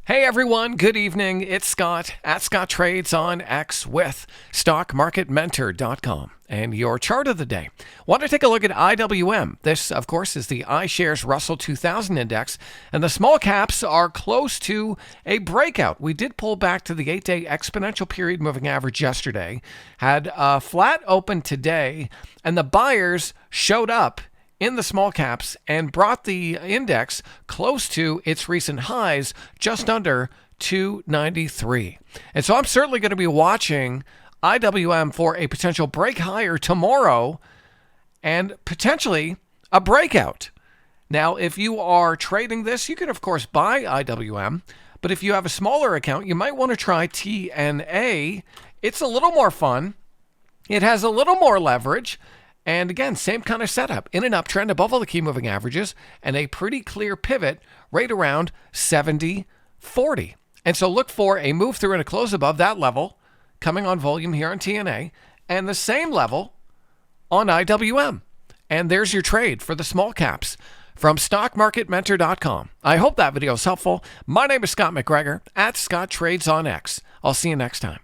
Hey everyone, good evening. It's Scott at Scott Trades on X with StockMarketMentor.com and your chart of the day. Want to take a look at IWM. This, of course, is the iShares Russell 2000 Index, and the small caps are close to a breakout. We did pull back to the 8-day exponential period moving average yesterday, had a flat open today, and the buyers showed up in the small caps and brought the index close to its recent highs, just under 293. And so I'm certainly going to be watching IWM for a potential break higher tomorrow and potentially a breakout. Now, if you are trading this, you can, of course, buy IWM. But if you have a smaller account, you might want to try TNA. It's a little more fun. It has a little more leverage. And again, same kind of setup, in an uptrend above all the key moving averages and a pretty clear pivot right around 70.40. And so look for a move through and a close above that level coming on volume here on TNA and the same level on IWM. And there's your trade for the small caps from StockMarketMentor.com. I hope that video is helpful. My name is Scott McGregor at Scott Trades on X. I'll see you next time.